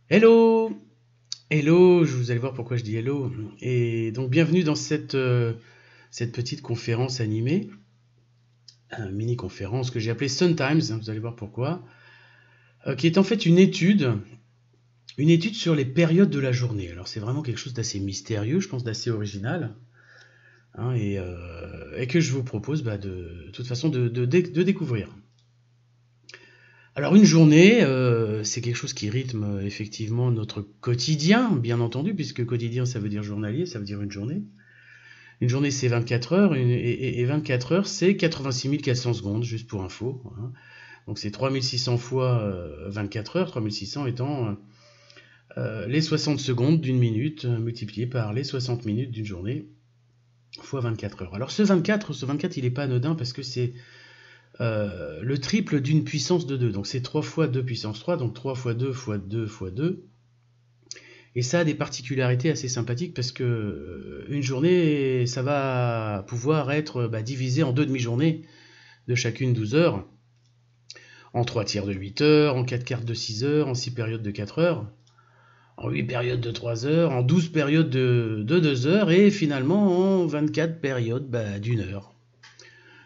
Hello! Hello, vous allez voir pourquoi je dis hello. Et donc bienvenue dans cette petite conférence animée, mini-conférence que j'ai appelée Sun Times, vous allez voir pourquoi, qui est en fait une étude sur les périodes de la journée. Alors c'est vraiment quelque chose d'assez mystérieux, je pense d'assez original, hein, et que je vous propose de toute façon de découvrir. Alors une journée, c'est quelque chose qui rythme effectivement notre quotidien, bien entendu, puisque quotidien ça veut dire journalier, ça veut dire une journée. Une journée c'est 24 heures, et 24 heures c'est 86 400 secondes, juste pour info, hein. Donc c'est 3600 fois 24 heures, 3600 étant les 60 secondes d'une minute multipliées par les 60 minutes d'une journée fois 24 heures. Alors ce 24 il n'est pas anodin parce que c'est le triple d'une puissance de 2. Donc c'est 3 fois 2 puissance 3, donc 3 fois 2 fois 2 fois 2. Et ça a des particularités assez sympathiques parce que une journée, ça va pouvoir être divisé en deux demi-journées de chacune 12 heures, en 3 tiers de 8 heures, en 4 quarts de 6 heures, en 6 périodes de 4 heures, en 8 périodes de 3 heures, en 12 périodes de 2 heures, et finalement en 24 périodes d'une heure.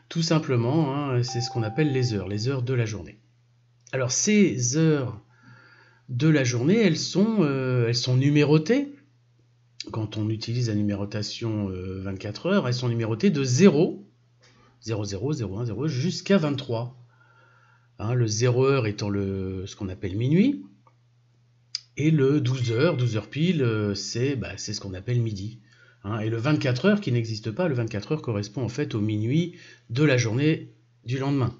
Tout simplement, hein, c'est ce qu'on appelle les heures de la journée. Alors ces heures de la journée, elles sont numérotées. Quand on utilise la numérotation 24 heures, elles sont numérotées de 0, 0, 0, 0, 1, 0 jusqu'à 23. Hein, le 0 heure étant ce qu'on appelle minuit, et le 12 heures pile, c'est ce qu'on appelle midi. Hein, et le 24 heures qui n'existe pas, le 24 heures correspond en fait au minuit de la journée du lendemain.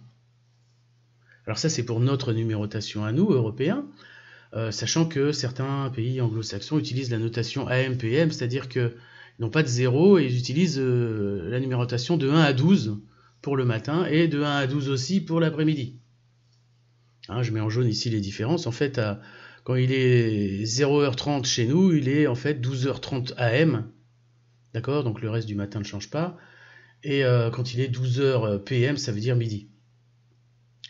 Alors ça c'est pour notre numérotation à nous, Européens, sachant que certains pays anglo-saxons utilisent la notation AM-PM, c'est-à-dire qu'ils n'ont pas de 0 et ils utilisent la numérotation de 1 à 12 pour le matin et de 1 à 12 aussi pour l'après-midi. Hein, je mets en jaune ici les différences. En fait, quand il est 0h30 chez nous, il est en fait 12h30 AM. D'accord? Donc le reste du matin ne change pas. Et quand il est 12h PM, ça veut dire midi.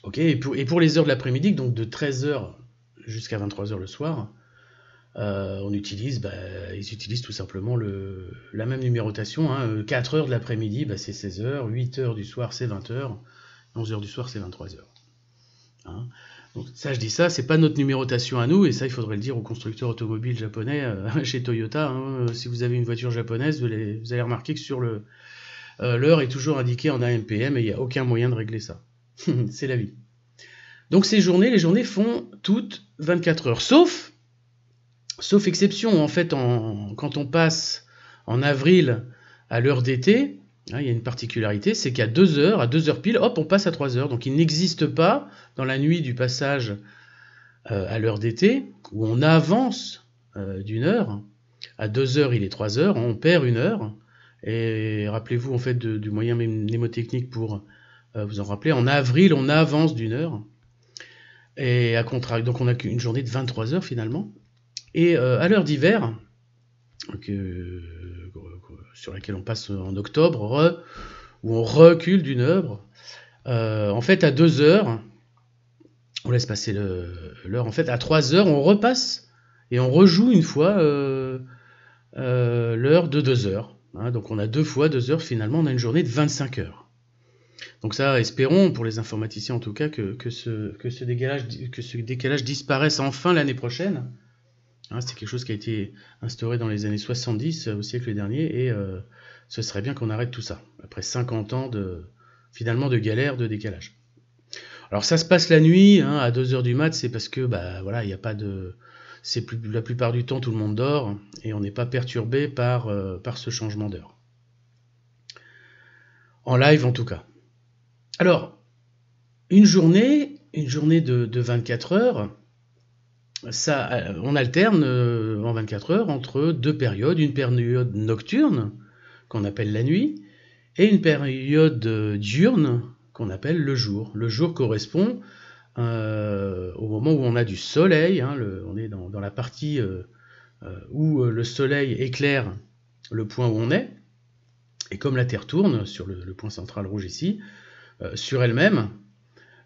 Ok, et pour les heures de l'après-midi, donc de 13h jusqu'à 23h le soir, ils utilisent tout simplement la même numérotation. Hein. 4 heures de l'après-midi, c'est 16h, 8 heures du soir, c'est 20h, 11 heures du soir, c'est 23h. Hein. Donc ça, je dis ça, c'est pas notre numérotation à nous, et ça, il faudrait le dire aux constructeurs automobiles japonais chez Toyota. Hein. Si vous avez une voiture japonaise, vous allez remarquer que sur l'heure est toujours indiquée en AM/PM, et il n'y a aucun moyen de régler ça. C'est la vie. Donc les journées font toutes 24 heures, sauf exception, en fait, quand on passe en avril à l'heure d'été, hein, il y a une particularité, c'est qu'à 2 heures, à 2 heures pile, hop, on passe à 3 heures. Donc il n'existe pas, dans la nuit du passage à l'heure d'été, où on avance d'une heure, à 2 heures, il est 3 heures, on perd une heure. Et rappelez-vous, en fait, du moyen mnémotechnique pour vous en rappeler, en avril, on avance d'une heure. Et à contraire, donc on a une journée de 23 heures finalement. Et à l'heure d'hiver, sur laquelle on passe en octobre, où on recule d'une heure, en fait à 2 heures, on laisse passer l'heure, en fait à 3 heures, on repasse et on rejoue une fois l'heure de 2 heures. Hein, donc on a 2 fois 2 heures, finalement on a une journée de 25 heures. Donc ça, espérons, pour les informaticiens en tout cas, que ce décalage disparaisse enfin l'année prochaine. Hein, c'est quelque chose qui a été instauré dans les années 70, au siècle dernier, et ce serait bien qu'on arrête tout ça, après 50 ans finalement de galère, de décalage. Alors ça se passe la nuit, hein, à 2 heures du mat, c'est parce que voilà, il n'y a pas de... la plupart du temps tout le monde dort, et on n'est pas perturbé par ce changement d'heure. En live en tout cas. Alors, une journée de 24 heures, ça, on alterne en 24 heures entre deux périodes, une période nocturne, qu'on appelle la nuit, et une période diurne, qu'on appelle le jour. Le jour correspond au moment où on a du soleil, hein, on est dans la partie où le soleil éclaire le point où on est, et comme la Terre tourne, sur le point central rouge ici, sur elle-même,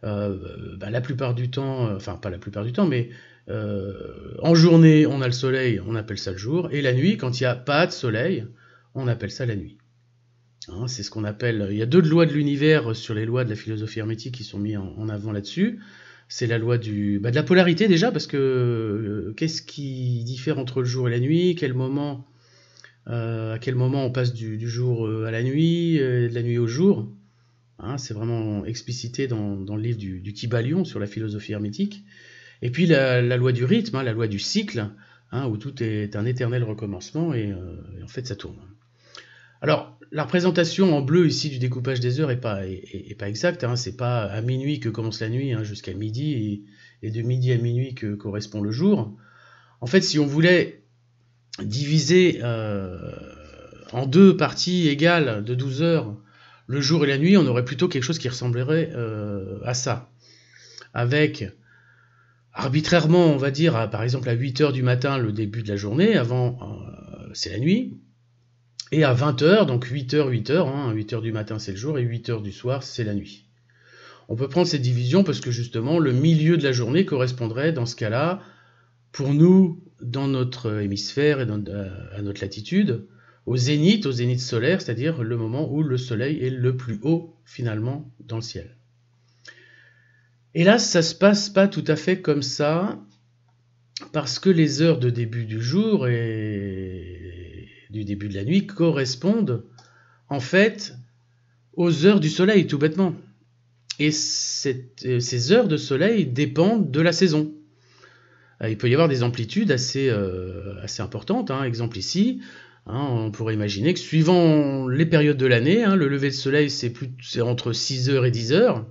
La plupart du temps, enfin pas la plupart du temps, mais en journée, on a le soleil, on appelle ça le jour, et la nuit, quand il n'y a pas de soleil, on appelle ça la nuit. Hein, c'est ce qu'on appelle. Il y a deux lois de l'univers sur les lois de la philosophie hermétique qui sont mis en avant là-dessus. C'est la loi de la polarité déjà, parce que qu'est-ce qui diffère entre le jour et la nuit, à quel moment on passe du jour à la nuit, de la nuit au jour. Hein, c'est vraiment explicité dans le livre du Kybalion sur la philosophie hermétique. Et puis la loi du rythme, hein, la loi du cycle, hein, où tout est un éternel recommencement, et en fait ça tourne. Alors, la représentation en bleu ici du découpage des heures est pas exacte, hein, c'est pas à minuit que commence la nuit, hein, jusqu'à midi, et de midi à minuit que correspond le jour. En fait, si on voulait diviser en deux parties égales de 12 heures le jour et la nuit, on aurait plutôt quelque chose qui ressemblerait à ça. Avec, arbitrairement, on va dire, par exemple à 8 heures du matin, le début de la journée, avant c'est la nuit, et à 20 heures, donc 8 heures, hein, 8 heures du matin c'est le jour, et 8 heures du soir c'est la nuit. On peut prendre cette division parce que justement, le milieu de la journée correspondrait, dans ce cas-là, pour nous, dans notre hémisphère et à notre latitude, au zénith solaire, c'est-à-dire le moment où le soleil est le plus haut, finalement, dans le ciel. Hélas, ça se passe pas tout à fait comme ça, parce que les heures de début du jour et du début de la nuit correspondent, en fait, aux heures du soleil, tout bêtement. Et ces heures de soleil dépendent de la saison. Il peut y avoir des amplitudes assez importantes. Hein. Exemple ici, hein, on pourrait imaginer que suivant les périodes de l'année, hein, le lever de soleil c'est entre 6h et 10h,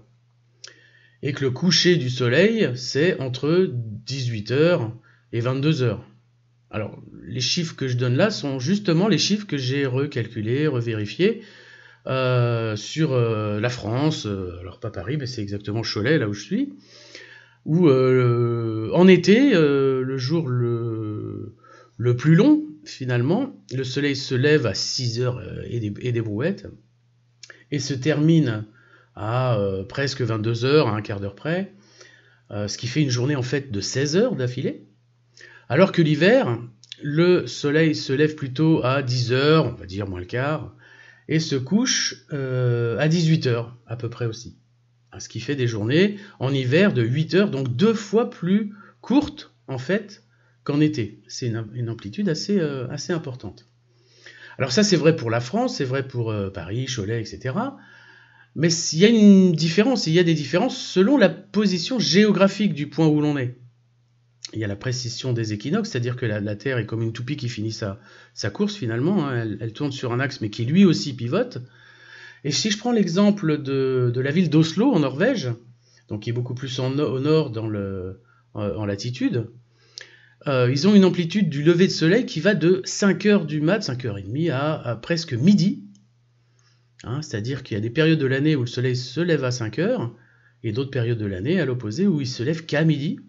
et que le coucher du soleil c'est entre 18h et 22h. Alors, les chiffres que je donne là sont justement les chiffres que j'ai recalculés, revérifiés sur la France, alors pas Paris, mais c'est exactement Cholet, là où je suis, où en été, le jour le plus long, finalement, le soleil se lève à 6h et des brouettes, et se termine à presque 22h, à un quart d'heure près, ce qui fait une journée en fait de 16 heures d'affilée, alors que l'hiver, le soleil se lève plutôt à 10h, on va dire moins le quart, et se couche à 18h à peu près aussi. Ce qui fait des journées en hiver de 8 heures, donc 2 fois plus courtes en fait qu'en été. C'est une amplitude assez importante. Alors ça c'est vrai pour la France, c'est vrai pour Paris, Cholet, etc. Mais il y a une différence, il y a des différences selon la position géographique du point où l'on est. Il y a la précision des équinoxes, c'est-à-dire que la Terre est comme une toupie qui finit sa course finalement, hein, elle tourne sur un axe mais qui lui aussi pivote. Et si je prends l'exemple de la ville d'Oslo en Norvège, donc qui est beaucoup plus au nord en latitude, ils ont une amplitude du lever de soleil qui va de 5h du mat, 5h30 à presque midi. Hein, c'est-à-dire qu'il y a des périodes de l'année où le soleil se lève à 5h, et d'autres périodes de l'année à l'opposé où il se lève qu'à midi.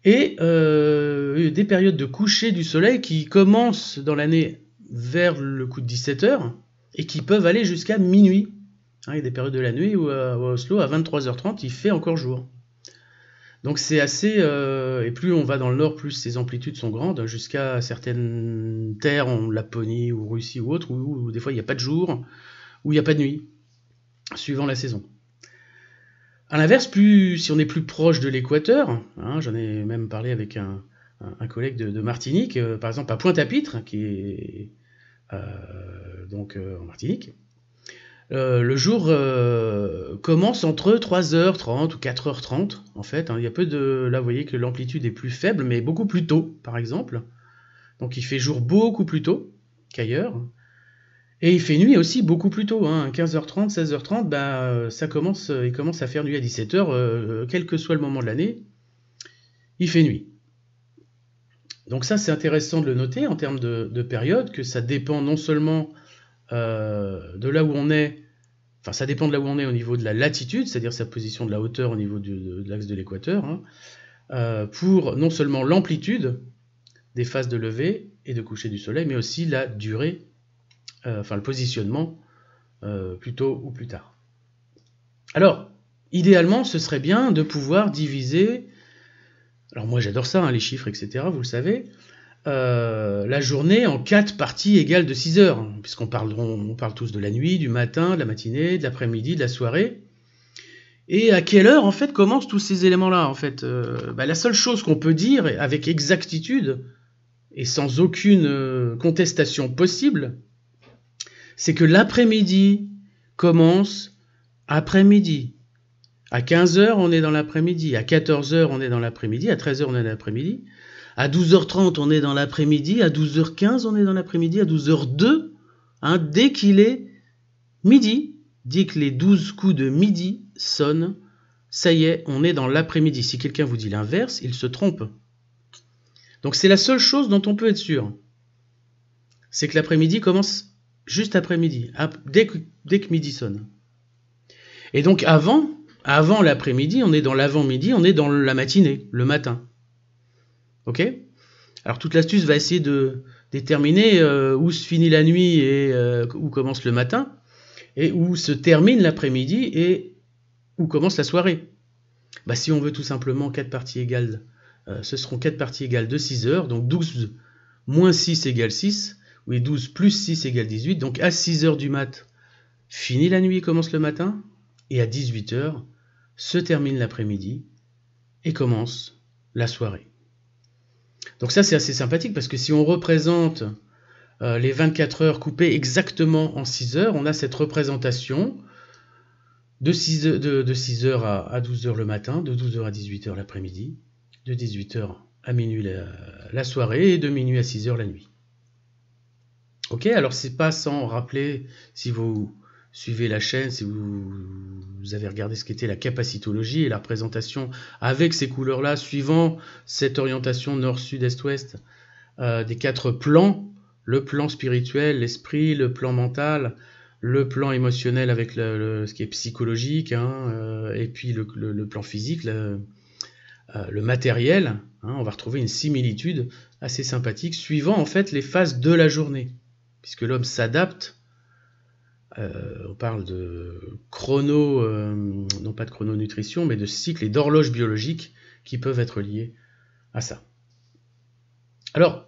Et des périodes de coucher du soleil qui commencent dans l'année vers le coup de 17h et qui peuvent aller jusqu'à minuit. Hein, il y a des périodes de la nuit où à Oslo, à 23h30, il fait encore jour. Donc c'est assez... et plus on va dans le nord, plus ces amplitudes sont grandes, jusqu'à certaines terres, en Laponie ou Russie ou autre, où des fois il n'y a pas de jour, où il n'y a pas de nuit, suivant la saison. A l'inverse, si on est plus proche de l'équateur, hein, j'en ai même parlé avec un collègue de Martinique, par exemple à Pointe-à-Pitre, qui est en Martinique, le jour commence entre 3h30 ou 4h30, en fait. Hein, il y a peu de... Là, vous voyez que l'amplitude est plus faible, mais beaucoup plus tôt, par exemple. Donc il fait jour beaucoup plus tôt qu'ailleurs. Et il fait nuit aussi beaucoup plus tôt, hein, 15h30, 16h30, il commence à faire nuit à 17h, quel que soit le moment de l'année, il fait nuit. Donc ça, c'est intéressant de le noter en termes de période, que ça dépend non seulement de là où on est, enfin ça dépend de là où on est au niveau de la latitude, c'est-à-dire sa position de la hauteur au niveau de l'axe de l'équateur, hein, pour non seulement l'amplitude des phases de lever et de coucher du soleil, mais aussi la durée, le positionnement plus tôt ou plus tard. Alors, idéalement, ce serait bien de pouvoir diviser, alors moi j'adore ça, hein, les chiffres, etc., vous le savez, la journée en 4 parties égales de 6 heures, puisqu'on parle tous de la nuit, du matin, de la matinée, de l'après-midi, de la soirée. Et à quelle heure, en fait, commencent tous ces éléments-là, en fait la seule chose qu'on peut dire, avec exactitude, et sans aucune contestation possible, c'est que l'après-midi commence après-midi. À 15h, on est dans l'après-midi. À 14h, on est dans l'après-midi. À 13h, on est dans l'après-midi. À 12h30, on est dans l'après-midi. À 12h15, on est dans l'après-midi. À 12h02, dès qu'il est midi, dès que les 12 coups de midi sonnent, ça y est, on est dans l'après-midi. Si quelqu'un vous dit l'inverse, il se trompe. Donc c'est la seule chose dont on peut être sûr. C'est que l'après-midi commence juste après-midi, dès que midi sonne. Et donc avant l'après-midi, on est dans l'avant-midi, on est dans la matinée, le matin. Ok ? Alors toute l'astuce va essayer de déterminer où se finit la nuit et où commence le matin, et où se termine l'après-midi et où commence la soirée. Si on veut tout simplement 4 parties égales, ce seront 4 parties égales de 6 heures, donc 12 moins 6 égale 6, oui 12 plus 6 égale 18, donc à 6 heures du mat, finit la nuit et commence le matin, et à 18 heures, se termine l'après-midi et commence la soirée. Donc ça c'est assez sympathique parce que si on représente les 24 heures coupées exactement en 6 heures, on a cette représentation de 6h à 12h le matin, de 12h à 18h l'après-midi, de 18h à minuit la soirée et de minuit à 6h la nuit. Ok, alors c'est pas sans rappeler, si vous suivez la chaîne, si vous avez regardé ce qu'était la capacitologie et la représentation avec ces couleurs-là, suivant cette orientation nord, sud, est, ouest, des 4 plans, le plan spirituel, l'esprit, le plan mental, le plan émotionnel avec ce qui est psychologique, et puis le plan physique, le matériel, on va retrouver une similitude assez sympathique, suivant en fait les phases de la journée, puisque l'homme s'adapte. On parle de non pas de chrononutrition, mais de cycles et d'horloges biologiques qui peuvent être liés à ça. Alors,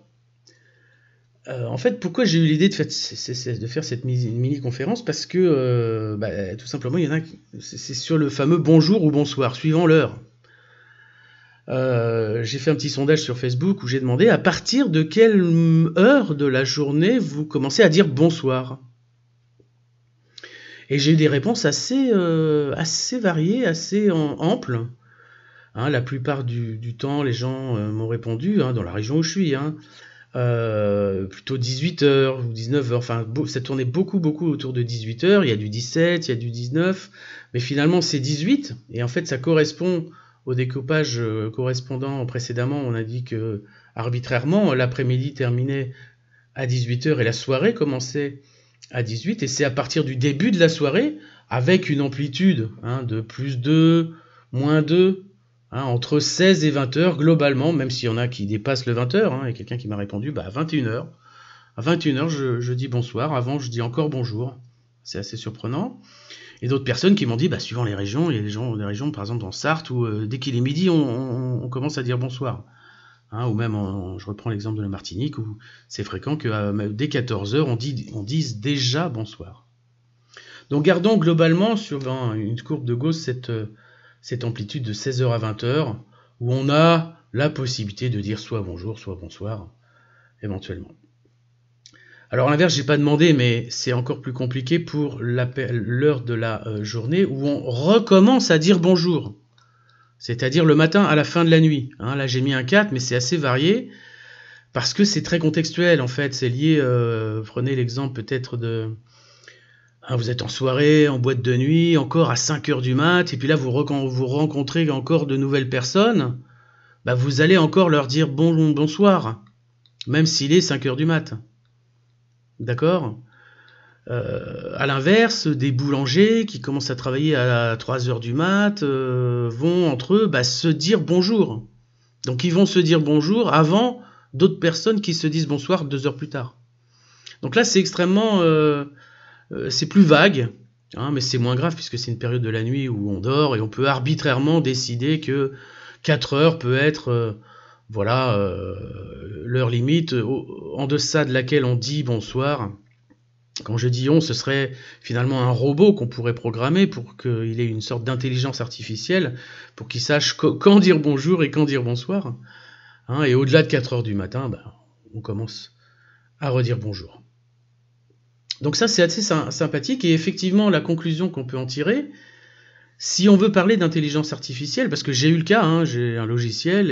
en fait, pourquoi j'ai eu l'idée de faire cette mini-conférence ? Parce que, tout simplement, il y en a, c'est sur le fameux bonjour ou bonsoir, suivant l'heure. J'ai fait un petit sondage sur Facebook où j'ai demandé à partir de quelle heure de la journée vous commencez à dire bonsoir. Et j'ai eu des réponses assez variées, assez amples. La plupart du temps, les gens m'ont répondu, dans la région où je suis, plutôt 18h ou 19h, enfin ça tournait beaucoup autour de 18h, il y a du 17, il y a du 19, mais finalement c'est 18, et en fait ça correspond au découpage correspondant précédemment. On a dit que arbitrairement l'après-midi terminait à 18h et la soirée commençait à 18, et c'est à partir du début de la soirée, avec une amplitude de plus 2, moins 2, entre 16 et 20 heures globalement, même s'il y en a qui dépassent le 20 heures, et quelqu'un qui m'a répondu à 21 heures. À 21 heures, je dis bonsoir, avant je dis encore bonjour. C'est assez surprenant. Et d'autres personnes qui m'ont dit, suivant les régions, il y a des régions, par exemple dans Sarthe, où dès qu'il est midi, on commence à dire bonsoir. Ou même, je reprends l'exemple de la Martinique, où c'est fréquent que dès 14 heures, on dise déjà bonsoir. Donc gardons globalement sur une courbe de Gauss cette amplitude de 16h à 20h, où on a la possibilité de dire soit bonjour, soit bonsoir, éventuellement. Alors à l'inverse, j'ai pas demandé, mais c'est encore plus compliqué pour l'heure de la journée, où on recommence à dire bonjour, c'est-à-dire le matin à la fin de la nuit. Là j'ai mis un 4, mais c'est assez varié, parce que c'est très contextuel en fait, c'est lié, prenez l'exemple peut-être de... vous êtes en soirée, en boîte de nuit, encore à 5h du mat, et puis là vous rencontrez encore de nouvelles personnes, vous allez encore leur dire bonsoir, même s'il est 5h du mat. D'accord ? À l'inverse, des boulangers qui commencent à travailler à 3h du mat vont entre eux se dire bonjour. Donc ils vont se dire bonjour avant d'autres personnes qui se disent bonsoir 2 heures plus tard. Donc là c'est extrêmement... c'est plus vague, Hein, mais c'est moins grave puisque c'est une période de la nuit où on dort et on peut arbitrairement décider que 4 heures peut être voilà l'heure limite en deçà de laquelle on dit bonsoir. Quand je dis on, ce serait finalement un robot qu'on pourrait programmer pour qu'il ait une sorte d'intelligence artificielle, pour qu'il sache quand dire bonjour et quand dire bonsoir. Hein, et au-delà de 4 heures du matin, on commence à redire bonjour. Donc ça, c'est assez sympathique, et effectivement, la conclusion qu'on peut en tirer, si on veut parler d'intelligence artificielle, parce que j'ai eu le cas, hein, j'ai un logiciel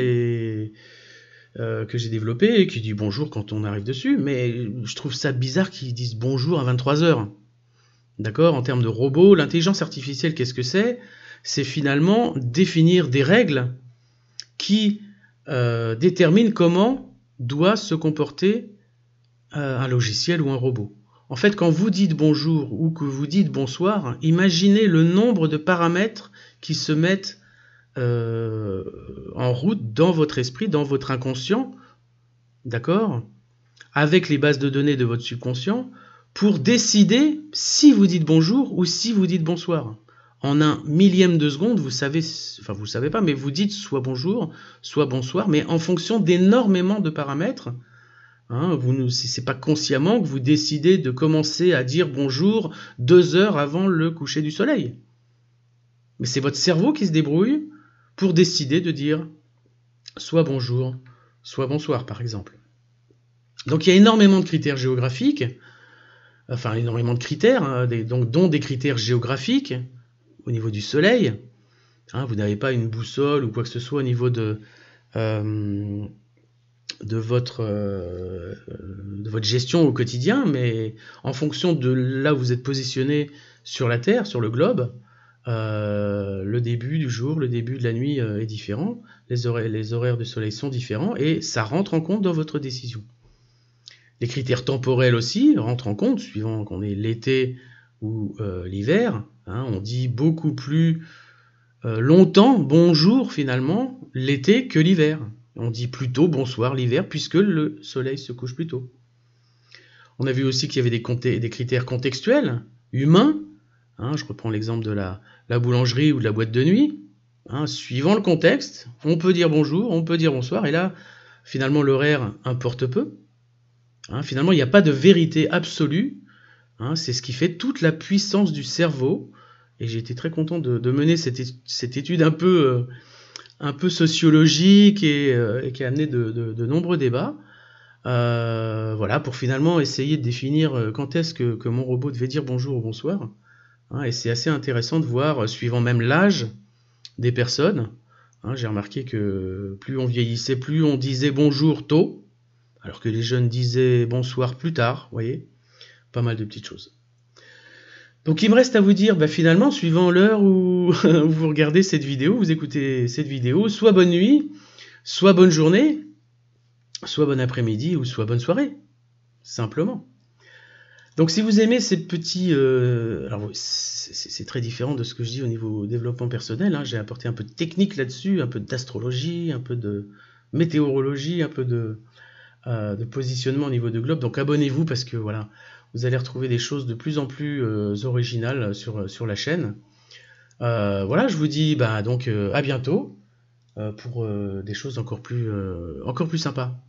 que j'ai développé et qui dit bonjour quand on arrive dessus, mais je trouve ça bizarre qu'ils disent bonjour à 23h. D'accord ? En termes de robot, l'intelligence artificielle, qu'est-ce que c'est ? C'est finalement définir des règles qui déterminent comment doit se comporter un logiciel ou un robot. En fait, quand vous dites bonjour ou que vous dites bonsoir, imaginez le nombre de paramètres qui se mettent en route dans votre esprit, dans votre inconscient, d'accord, avec les bases de données de votre subconscient, pour décider si vous dites bonjour ou si vous dites bonsoir. En un millième de seconde, vous savez, enfin vous savez pas, mais vous dites soit bonjour, soit bonsoir, mais en fonction d'énormément de paramètres. Hein, c'est pas consciemment que vous décidez de commencer à dire bonjour 2 heures avant le coucher du soleil. Mais c'est votre cerveau qui se débrouille pour décider de dire soit bonjour, soit bonsoir, par exemple. Donc il y a énormément de critères géographiques, enfin énormément de critères, hein, dont des critères géographiques au niveau du soleil. Hein, vous n'avez pas une boussole ou quoi que ce soit au niveau de votre gestion au quotidien, mais en fonction de là où vous êtes positionné sur la Terre, sur le globe, le début du jour, le début de la nuit est différent, les horaires du soleil sont différents, et ça rentre en compte dans votre décision. Les critères temporels aussi rentrent en compte, suivant qu'on est l'été ou l'hiver. Hein, on dit beaucoup plus longtemps bonjour finalement l'été que l'hiver. On dit plutôt bonsoir l'hiver puisque le soleil se couche plus tôt. On a vu aussi qu'il y avait des critères contextuels, humains. Hein, je reprends l'exemple de la boulangerie ou de la boîte de nuit. Hein, suivant le contexte, on peut dire bonjour, on peut dire bonsoir, et là, finalement, l'horaire importe peu. Hein, finalement, il n'y a pas de vérité absolue. Hein, c'est ce qui fait toute la puissance du cerveau. Et j'ai été très content de mener cette étude un peu sociologique et qui a amené de nombreux débats. Voilà, pour finalement essayer de définir quand est-ce que mon robot devait dire bonjour ou bonsoir. Hein, et c'est assez intéressant de voir, suivant même l'âge des personnes. Hein, j'ai remarqué que plus on vieillissait, plus on disait bonjour tôt, alors que les jeunes disaient bonsoir plus tard, vous voyez, pas mal de petites choses. Donc il me reste à vous dire, finalement, suivant l'heure où vous regardez cette vidéo, vous écoutez cette vidéo, soit bonne nuit, soit bonne journée, soit bon après-midi ou soit bonne soirée, simplement. Donc si vous aimez ces petits... alors c'est très différent de ce que je dis au niveau développement personnel, hein, j'ai apporté un peu de technique là-dessus, un peu d'astrologie, un peu de météorologie, un peu de positionnement au niveau de globe, donc abonnez-vous parce que voilà, vous allez retrouver des choses de plus en plus originales sur la chaîne. Voilà, je vous dis donc à bientôt pour des choses encore plus sympas.